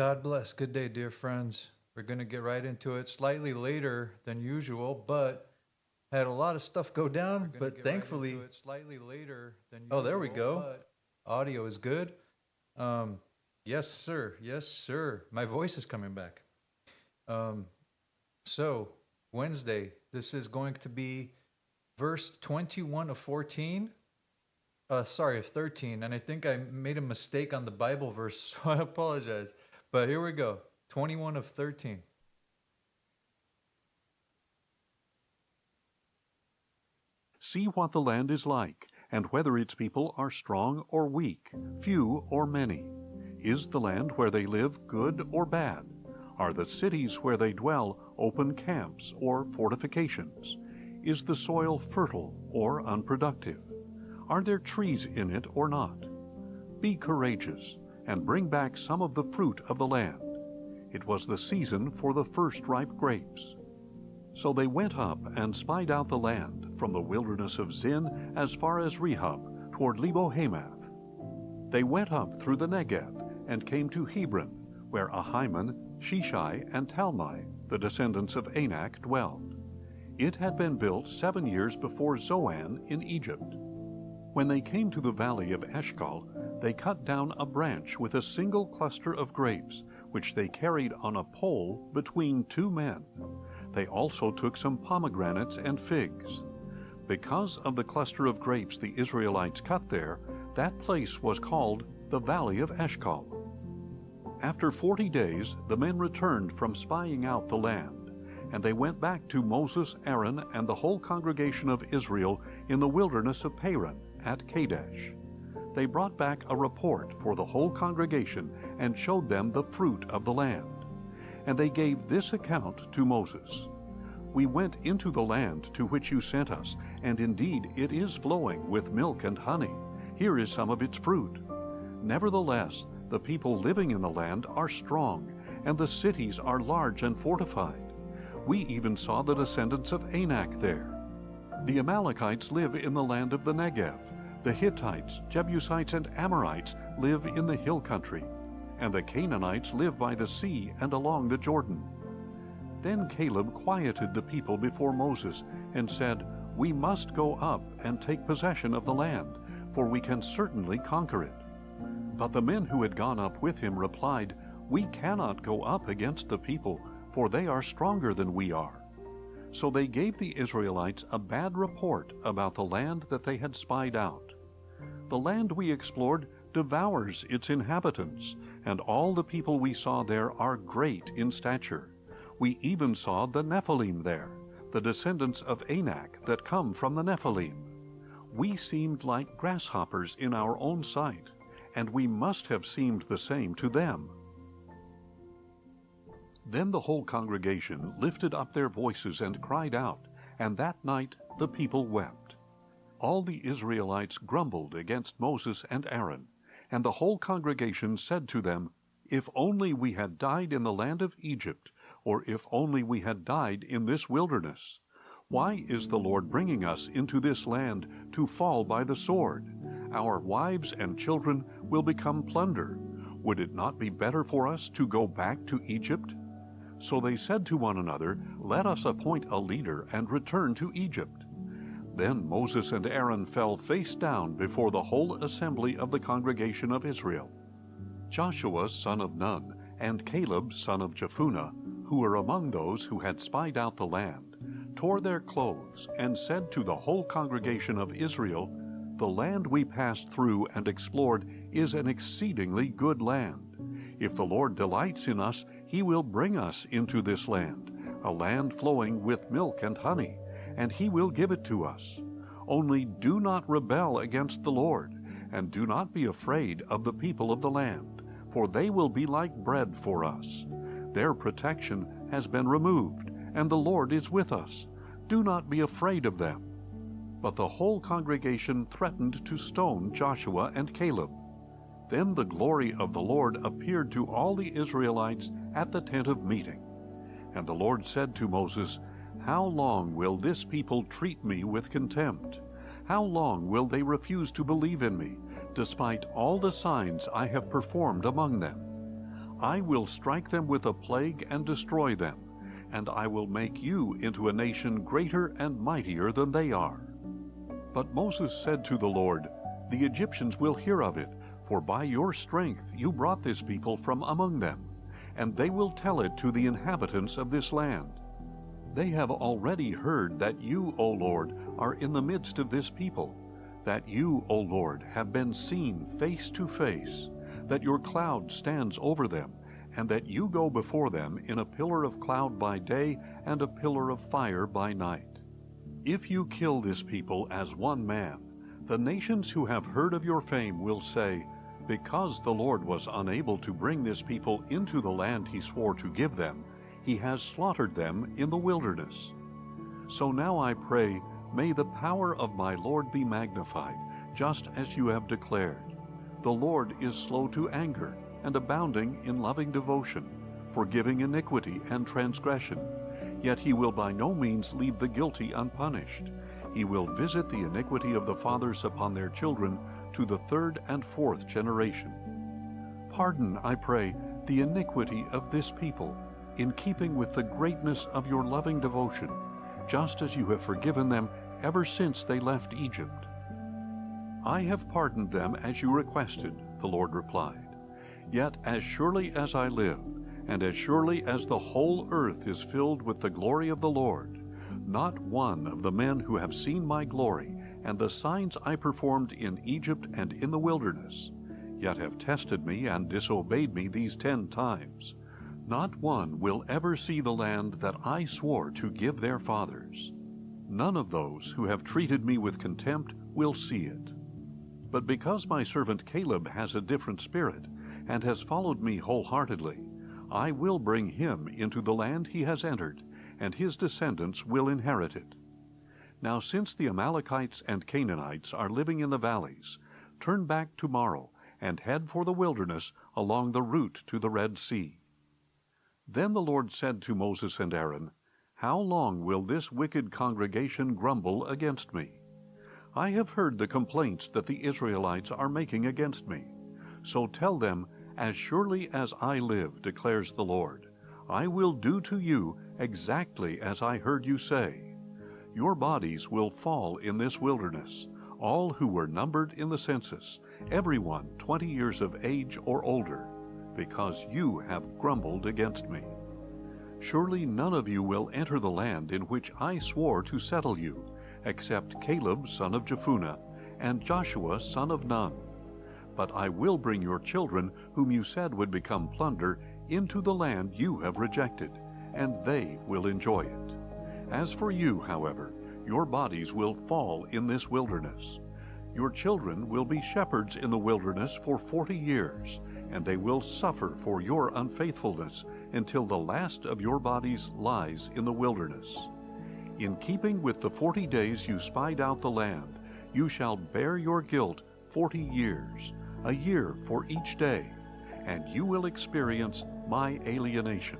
God bless. Good day, dear friends. We're going to get right into it slightly later than usual, but had a lot of stuff go down, but thankfully slightly later than usual. Oh, there we go. Audio is good. Yes, sir. Yes, sir. My voice is coming back. So, Wednesday, this is going to be verse 21 of 14. Sorry, of 13. And I think I made a mistake on the Bible verse, so I apologize. But here we go. 21 of 13. See what the land is like, and whether its people are strong or weak, few or many. Is the land where they live good or bad? Are the cities where they dwell open camps or fortifications? Is the soil fertile or unproductive? Are there trees in it or not? Be courageous, and bring back some of the fruit of the land. It was the season for the first ripe grapes. So they went up and spied out the land from the wilderness of Zin as far as Rehob, toward Lebo-Hamath. They went up through the Negev and came to Hebron, where Ahiman, Sheshai, and Talmai, the descendants of Anak, dwelled. It had been built 7 years before Zoan in Egypt. When they came to the valley of Eshcol, they cut down a branch with a single cluster of grapes, which they carried on a pole between 2 men. They also took some pomegranates and figs. Because of the cluster of grapes the Israelites cut there, that place was called the Valley of Eshcol. After 40 days, the men returned from spying out the land, and they went back to Moses, Aaron, and the whole congregation of Israel in the wilderness of Paran at Kadesh. They brought back a report for the whole congregation and showed them the fruit of the land. And they gave this account to Moses: We went into the land to which you sent us, and indeed it is flowing with milk and honey. Here is some of its fruit. Nevertheless, the people living in the land are strong, and the cities are large and fortified. We even saw the descendants of Anak there. The Amalekites live in the land of the Negev. The Hittites, Jebusites, and Amorites live in the hill country, and the Canaanites live by the sea and along the Jordan. Then Caleb quieted the people before Moses and said, We must go up and take possession of the land, for we can certainly conquer it. But the men who had gone up with him replied, We cannot go up against the people, for they are stronger than we are. So they gave the Israelites a bad report about the land that they had spied out. The land we explored devours its inhabitants, and all the people we saw there are great in stature. We even saw the Nephilim there, the descendants of Anak that come from the Nephilim. We seemed like grasshoppers in our own sight, and we must have seemed the same to them. Then the whole congregation lifted up their voices and cried out, and that night the people wept. All the Israelites grumbled against Moses and Aaron, and the whole congregation said to them, If only we had died in the land of Egypt, or if only we had died in this wilderness. Why is the Lord bringing us into this land to fall by the sword? Our wives and children will become plunder. Would it not be better for us to go back to Egypt? So they said to one another, Let us appoint a leader and return to Egypt. Then Moses and Aaron fell face down before the whole assembly of the congregation of Israel. Joshua son of Nun and Caleb son of Jephunneh, who were among those who had spied out the land, tore their clothes and said to the whole congregation of Israel, The land we passed through and explored is an exceedingly good land. If the Lord delights in us, He will bring us into this land, a land flowing with milk and honey, and He will give it to us. Only do not rebel against the Lord, and do not be afraid of the people of the land, for they will be like bread for us. Their protection has been removed, and the Lord is with us. Do not be afraid of them. But the whole congregation threatened to stone Joshua and Caleb. Then the glory of the Lord appeared to all the Israelites at the tent of meeting. And the Lord said to Moses, How long will this people treat me with contempt? How long will they refuse to believe in me, despite all the signs I have performed among them? I will strike them with a plague and destroy them, and I will make you into a nation greater and mightier than they are." But Moses said to the Lord, "The Egyptians will hear of it, for by your strength you brought this people from among them, and they will tell it to the inhabitants of this land. They have already heard that you, O Lord, are in the midst of this people, that you, O Lord, have been seen face to face, that your cloud stands over them, and that you go before them in a pillar of cloud by day and a pillar of fire by night. If you kill this people as one man, the nations who have heard of your fame will say, 'Because the Lord was unable to bring this people into the land he swore to give them, he has slaughtered them in the wilderness.' So now I pray, may the power of my Lord be magnified, just as you have declared. The Lord is slow to anger and abounding in loving devotion, forgiving iniquity and transgression. Yet he will by no means leave the guilty unpunished. He will visit the iniquity of the fathers upon their children to the third and fourth generation. Pardon, I pray, the iniquity of this people, in keeping with the greatness of your loving devotion, just as you have forgiven them ever since they left Egypt." "I have pardoned them as you requested," the Lord replied. "Yet as surely as I live, and as surely as the whole earth is filled with the glory of the Lord, not one of the men who have seen my glory and the signs I performed in Egypt and in the wilderness, yet have tested me and disobeyed me these 10 times, not one will ever see the land that I swore to give their fathers. None of those who have treated me with contempt will see it. But because my servant Caleb has a different spirit and has followed me wholeheartedly, I will bring him into the land he has entered, and his descendants will inherit it. Now since the Amalekites and Canaanites are living in the valleys, turn back tomorrow and head for the wilderness along the route to the Red Sea." Then the Lord said to Moses and Aaron, "How long will this wicked congregation grumble against me? I have heard the complaints that the Israelites are making against me. So tell them, 'As surely as I live, declares the Lord, I will do to you exactly as I heard you say. Your bodies will fall in this wilderness, all who were numbered in the census, everyone 20 years of age or older, because you have grumbled against me. Surely none of you will enter the land in which I swore to settle you, except Caleb son of Jephunneh and Joshua son of Nun. But I will bring your children, whom you said would become plunder, into the land you have rejected, and they will enjoy it. As for you, however, your bodies will fall in this wilderness. Your children will be shepherds in the wilderness for 40 years, and they will suffer for your unfaithfulness until the last of your bodies lies in the wilderness. In keeping with the 40 days you spied out the land, you shall bear your guilt 40 years, a year for each day, and you will experience my alienation.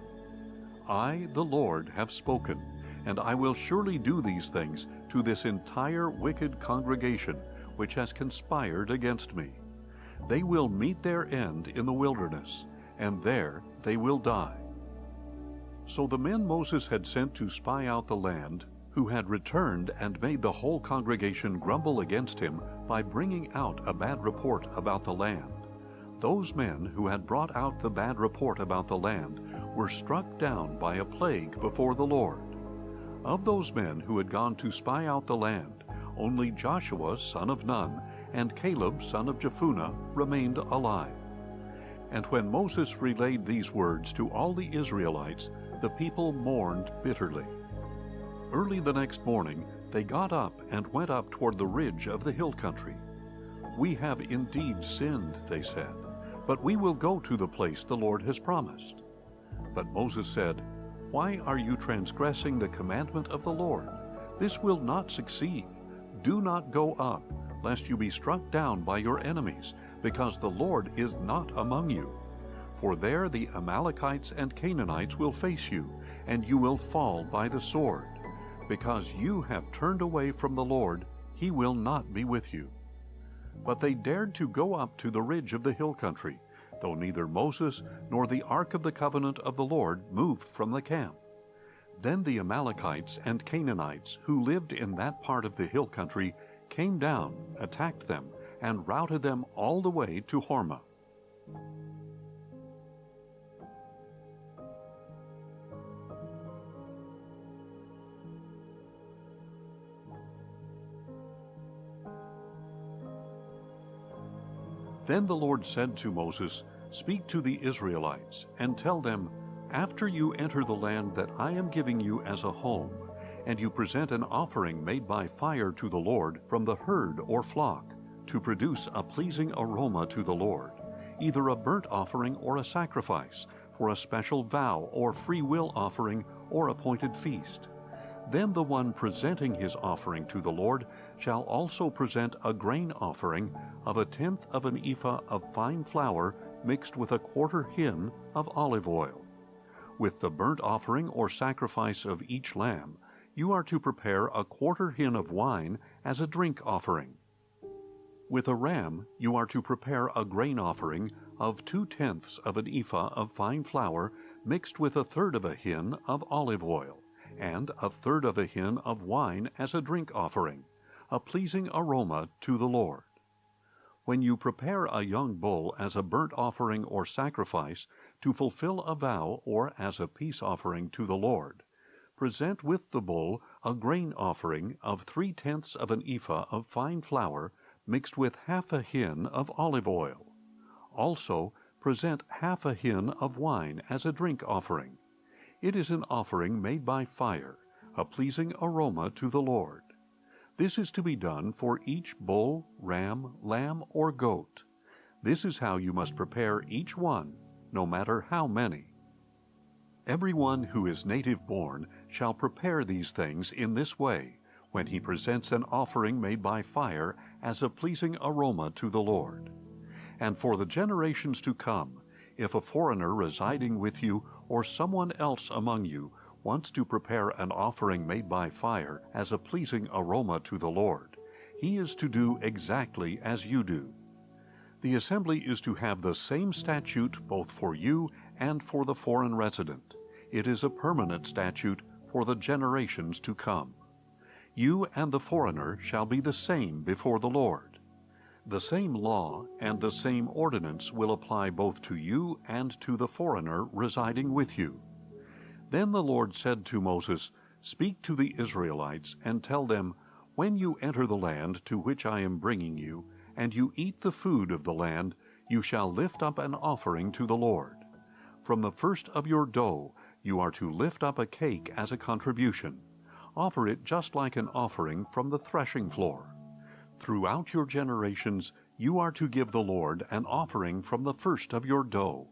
I, the Lord, have spoken, and I will surely do these things to this entire wicked congregation which has conspired against me. They will meet their end in the wilderness, and there they will die." So the men Moses had sent to spy out the land, who had returned and made the whole congregation grumble against him by bringing out a bad report about the land, those men who had brought out the bad report about the land were struck down by a plague before the Lord. Of those men who had gone to spy out the land, only Joshua son of Nun and Caleb son of Jephunneh remained alive. And when Moses relayed these words to all the Israelites, the people mourned bitterly. Early the next morning they got up and went up toward the ridge of the hill country. "We have indeed sinned," they said, "but we will go to the place the Lord has promised." But Moses said, "Why are you transgressing the commandment of the Lord? This will not succeed. Do not go up, lest you be struck down by your enemies, because the Lord is not among you. For there the Amalekites and Canaanites will face you, and you will fall by the sword. Because you have turned away from the Lord, he will not be with you." But they dared to go up to the ridge of the hill country, though neither Moses nor the ark of the covenant of the Lord moved from the camp. Then the Amalekites and Canaanites who lived in that part of the hill country came down, attacked them, and routed them all the way to Hormah. Then the Lord said to Moses, "Speak to the Israelites, and tell them, after you enter the land that I am giving you as a home, and you present an offering made by fire to the Lord from the herd or flock, to produce a pleasing aroma to the Lord, either a burnt offering or a sacrifice, for a special vow or free will offering or appointed feast. Then the one presenting his offering to the Lord shall also present a grain offering of 1/10 of an ephah of fine flour mixed with 1/4 hin of olive oil. With the burnt offering or sacrifice of each lamb, you are to prepare 1/4 hin of wine as a drink offering. With a ram, you are to prepare a grain offering of 2/10 of an ephah of fine flour mixed with 1/3 of a hin of olive oil, and 1/3 of a hin of wine as a drink offering, a pleasing aroma to the Lord. When you prepare a young bull as a burnt offering or sacrifice to fulfill a vow or as a peace offering to the Lord, present with the bull a grain offering of 3/10 of an ephah of fine flour mixed with 1/2 a hin of olive oil. Also present 1/2 a hin of wine as a drink offering. It is an offering made by fire, a pleasing aroma to the Lord. This is to be done for each bull, ram, lamb, or goat. This is how you must prepare each one, no matter how many. Everyone who is native born shall prepare these things in this way when he presents an offering made by fire as a pleasing aroma to the Lord. And for the generations to come, if a foreigner residing with you or someone else among you wants to prepare an offering made by fire as a pleasing aroma to the Lord, he is to do exactly as you do. The assembly is to have the same statute both for you and for the foreign resident. It is a permanent statute for the generations to come. You and the foreigner shall be the same before the Lord. The same law and the same ordinance will apply both to you and to the foreigner residing with you. Then the Lord said to Moses, "Speak to the Israelites and tell them, when you enter the land to which I am bringing you, and you eat the food of the land, you shall lift up an offering to the Lord. From the first of your dough you are to lift up a cake as a contribution. Offer it just like an offering from the threshing floor. Throughout your generations you are to give the Lord an offering from the first of your dough."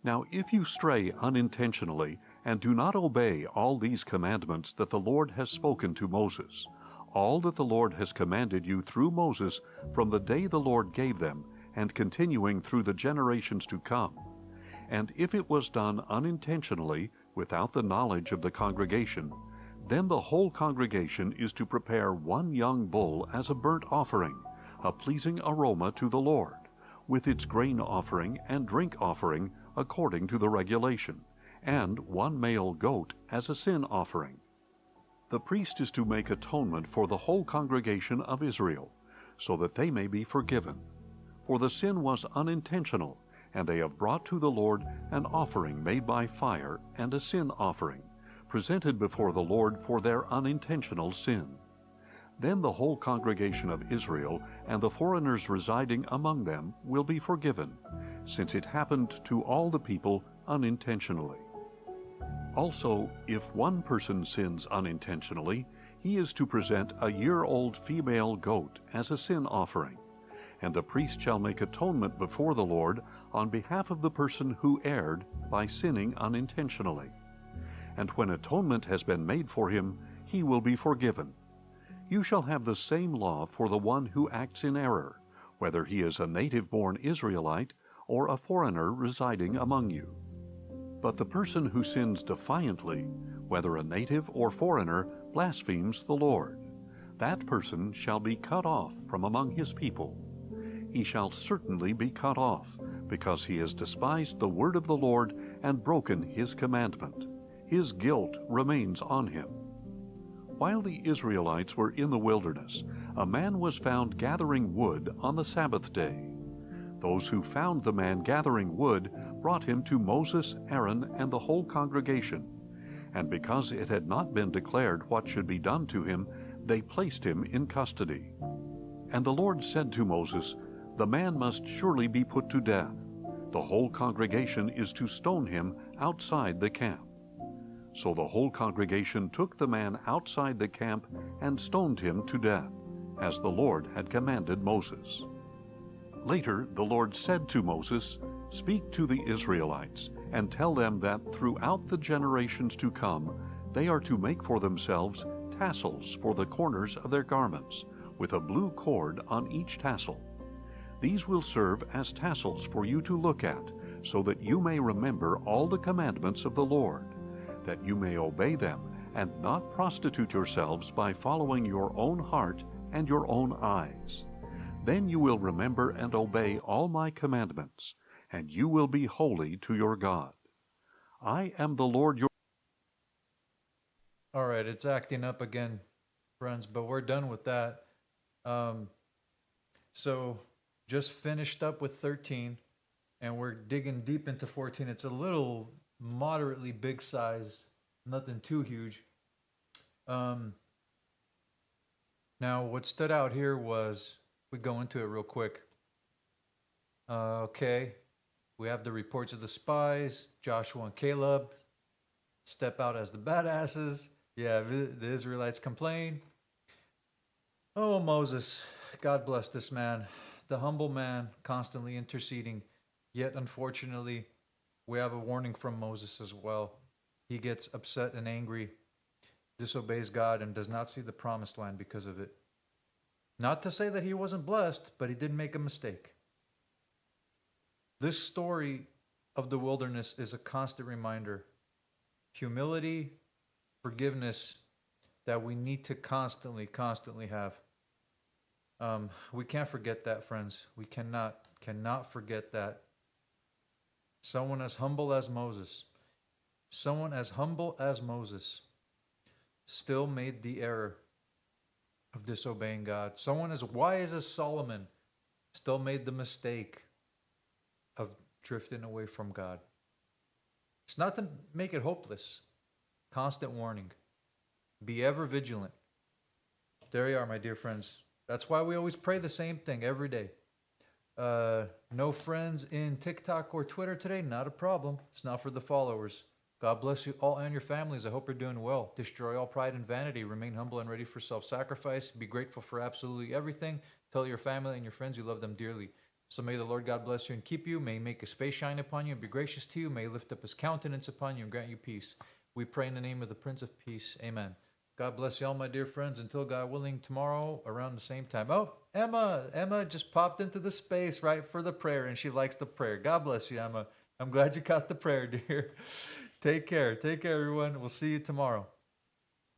Now if you stray unintentionally and do not obey all these commandments that the Lord has spoken to Moses, all that the Lord has commanded you through Moses from the day the Lord gave them, and continuing through the generations to come, and if it was done unintentionally without the knowledge of the congregation, then the whole congregation is to prepare one young bull as a burnt offering, a pleasing aroma to the Lord, with its grain offering and drink offering according to the regulation, and one male goat as a sin offering. The priest is to make atonement for the whole congregation of Israel, so that they may be forgiven. For the sin was unintentional, and they have brought to the Lord an offering made by fire and a sin offering, presented before the Lord for their unintentional sin. Then the whole congregation of Israel and the foreigners residing among them will be forgiven, since it happened to all the people unintentionally. Also, if one person sins unintentionally, he is to present a year-old female goat as a sin offering, and the priest shall make atonement before the Lord on behalf of the person who erred by sinning unintentionally. And when atonement has been made for him, he will be forgiven. You shall have the same law for the one who acts in error, whether he is a native-born Israelite or a foreigner residing among you. But the person who sins defiantly, whether a native or foreigner, blasphemes the Lord. That person shall be cut off from among his people. he shall certainly be cut off, because he has despised the word of the Lord and broken his commandment. His guilt remains on him. While the Israelites were in the wilderness, a man was found gathering wood on the Sabbath day. Those who found the man gathering wood brought him to Moses, Aaron, and the whole congregation. And because it had not been declared what should be done to him, they placed him in custody. And the Lord said to Moses, "The man must surely be put to death. The whole congregation is to stone him outside the camp." So the whole congregation took the man outside the camp and stoned him to death, as the Lord had commanded Moses. Later the Lord said to Moses, "Speak to the Israelites, and tell them that throughout the generations to come they are to make for themselves tassels for the corners of their garments, with a blue cord on each tassel. These will serve as tassels for you to look at, so that you may remember all the commandments of the Lord, that you may obey them, and not prostitute yourselves by following your own heart and your own eyes. Then you will remember and obey all my commandments, and you will be holy to your God. I am the Lord your..." All right, it's acting up again, friends, but we're done with that. So just finished up with 13, and we're digging deep into 14. It's a little moderately big size, nothing too huge. Now, what stood out here was, we go into it real quick. Okay, we have the reports of the spies. Joshua and Caleb step out as the badasses. Yeah, the Israelites complain. Oh, Moses, God bless this man, the humble man, constantly interceding. Yet, unfortunately, we have a warning from Moses as well. He gets upset and angry, disobeys God, and does not see the promised land because of it. Not to say that he wasn't blessed, but he did make a mistake. This story of the wilderness is a constant reminder. Humility, forgiveness, that we need to constantly have. We can't forget that, friends. We cannot forget that. Someone as humble as Moses, still made the error of disobeying God. Someone as wise as Solomon still made the mistake of drifting away from God. It's not to make it hopeless. Constant warning. Be ever vigilant. There you are, my dear friends. That's why we always pray the same thing every day. No friends in TikTok or Twitter today? Not a problem. It's not for the followers. God bless you all and your families. I hope you're doing well. Destroy all pride and vanity. Remain humble and ready for self-sacrifice. Be grateful for absolutely everything. Tell your family and your friends you love them dearly. So may the Lord God bless you and keep you. May he make his face shine upon you and be gracious to you. May he lift up his countenance upon you and grant you peace. We pray in the name of the Prince of Peace. Amen. God bless you all, my dear friends. Until God willing, tomorrow around the same time. Oh, Emma just popped into the space right for the prayer, and she likes the prayer. God bless you, Emma. I'm glad you caught the prayer, dear. Take care, everyone. We'll see you tomorrow.